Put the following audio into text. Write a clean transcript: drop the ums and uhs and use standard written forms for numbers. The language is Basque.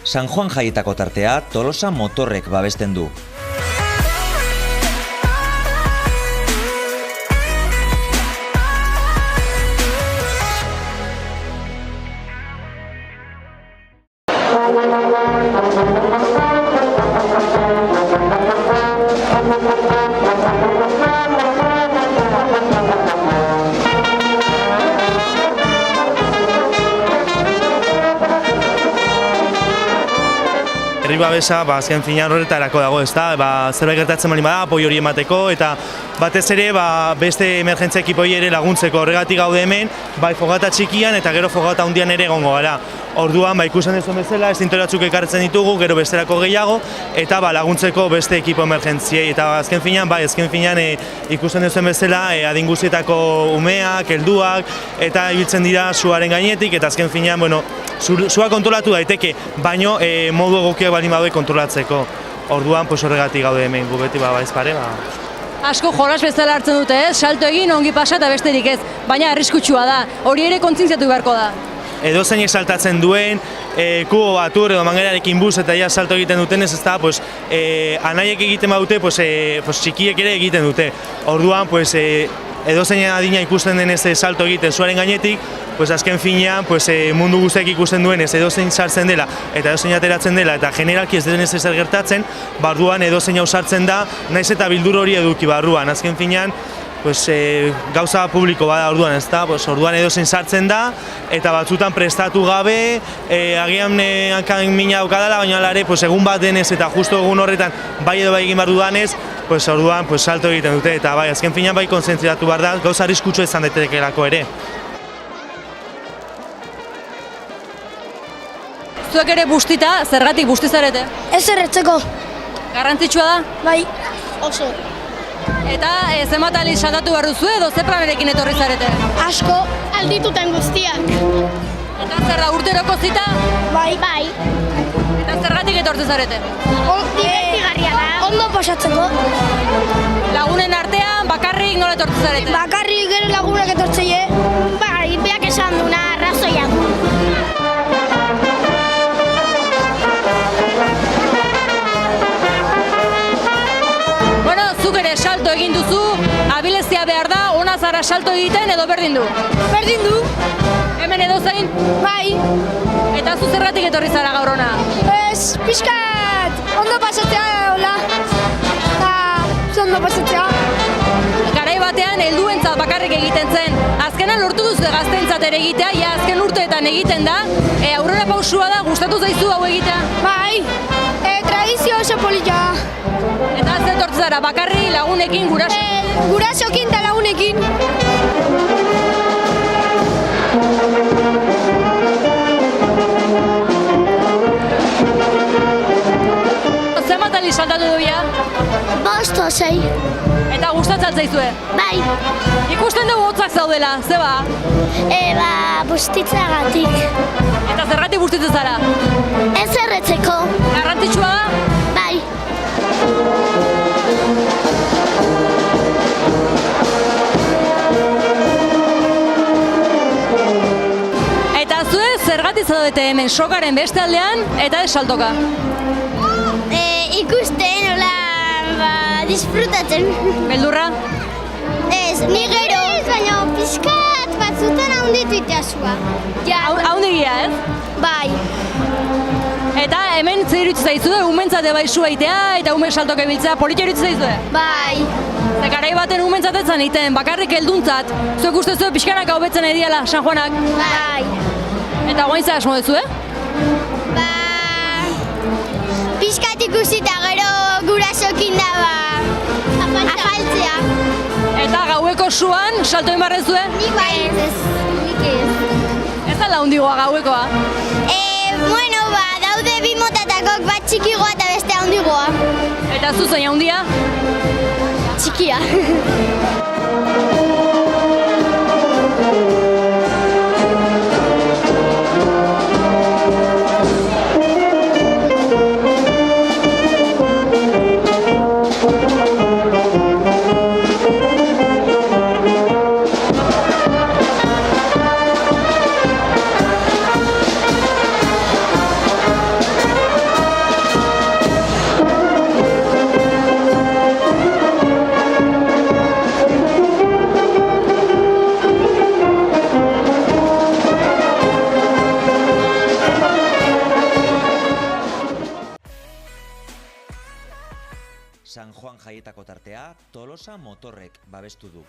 San Juan jaietako tartea Tolosa Motorrek babesten du. Herri babesa, azken finean horretarako dago, ezta? Zerbait gertatzen baldin bada, apoi hori emateko, eta batez ere beste emergentzia ekipoi ere laguntzeko. Horregatik gaude hemen, bai fogata txikian eta gero fogata handian ere egongo gara. Orduan, ikusten duzuen bezala, estintor batzuk ekartzen ditugu, gero besterako gehiago, eta laguntzeko beste ekipo emergentziei. Eta azken finean, ikusten duzuen bezala, adin guztietako umeak, helduak, eta ibiltzen dira suaren gainetik, eta azken finean, sua kontrolatu daiteke, baino modu egokiak baldin badaude kontrolatzeko. Orduan, horregatik gaude hemen, gu beti ez pare. Asko jolas bezala hartzen dute, salto egin, ongi pasa eta besterik ez, baina arriskutsua da, hori ere kontzientziatu beharko da. Edozeinek saltatzen duen, kubo batur edo mangelarekin bus eta salto egiten dutenez, ez da, anaiek egiten badute, txikiek ere egiten dute. Orduan, edozein adina ikusten denez salto egiten zuaren gainetik, azken finean mundu guztiak ikusten duenez edozein sartzen dela eta edozein ateratzen dela eta generalki ez denez ezer gertatzen, barruan edozein hau sartzen da, naiz eta bildur hori eduki barruan. Azken finean, gauza publiko bada orduan, ez da, orduan edozein sartzen da eta batzutan prestatu gabe, agian hankan mina daukadala, baina alare egun bat denez eta justo egun horretan bai edo bai egin behar dudanez, orduan salto egiten dute eta azken finean bai kontzentziatu behar da, gauza arriskutsua izan daitekeelako ere. Zuek ere bustita, zergatik bustizarete? Ez erretzeko. Garrantzitsua da? Bai, oso. Eta zenbat aldiz saltatu behar duzu edo ze planerekin etorri zarete? Asko, aldituten guztiak. Eta zer da, urteroko zita? Bai. Eta zergatik etorri zarete? Divertigarria da. Ondo pasatzeko. Lagunen artean, bakarrik nola etorri zarete? Bakarrik gero lagunak etortzeie. Bai, beak esan duna, arrazoiak. Zuk ere salto egin duzu, abilezia behar da, ona zara salto egiten edo berdin du? Berdin du. Hemen edozein? Bai. Eta zu zergatik etorri zara gaur hona? Ez, pixkat, ondo pasatzea, hola. Ondo pasatzea. Garai batean helduentzat bakarrik egiten zen. Azkenan lortu duzu gazteentzat ere egitea, ja azken urteetan egiten da. Aurrera pausua da, gustatu zaizu hau egitea? Bai, tradizio oso polita. Eta ze etortze zara, bakarri, lagunekin, guraso? Gurasokin eta lagunekin. Zenbat aldiz saltatu du ja? 5 o 6. Eta gustatzen zaizue? Bai. Ikusten dugu hotzak zaudela, ze ba? Bustitzagatik. Eta zergatik bustitzen zara? Ez erretzeko. Garrantzitsua da? Bai. Eta zue zergatik zaudete hemen sokaren beste aldean eta ez saltoka? Ikusten, hola, disfrutatzen. Beldurra? Ez, ni gero. Ez, baina pixkat batzutan haunditu itasua. Haundigia, ez? Bai. Eta hemen zer iruditzen zaizue, umentzat ebaixua egitea eta umen saltoka ibiltzea, politia iruditzen zaizue? Bai. Ze garai baten umentzat etzan egiten, bakarrik helduntzat. Zuek uste zuen pixkanak hau betzen ediala, San Juanak? Bai. Eta guain zer asmo duzu, Pixkat ikusita gero gurasokin da, afaltzea. Eta gaueko suan, salto egin barrezue? Nik bai. Nik ez. Ez da laundigoa gauekoa? Daude bi motatakok, bat txikigoa eta beste handigoa. Eta zu zein handia? Txikia. San Juan jaietako tartea Tolosa Motorrek babestu du.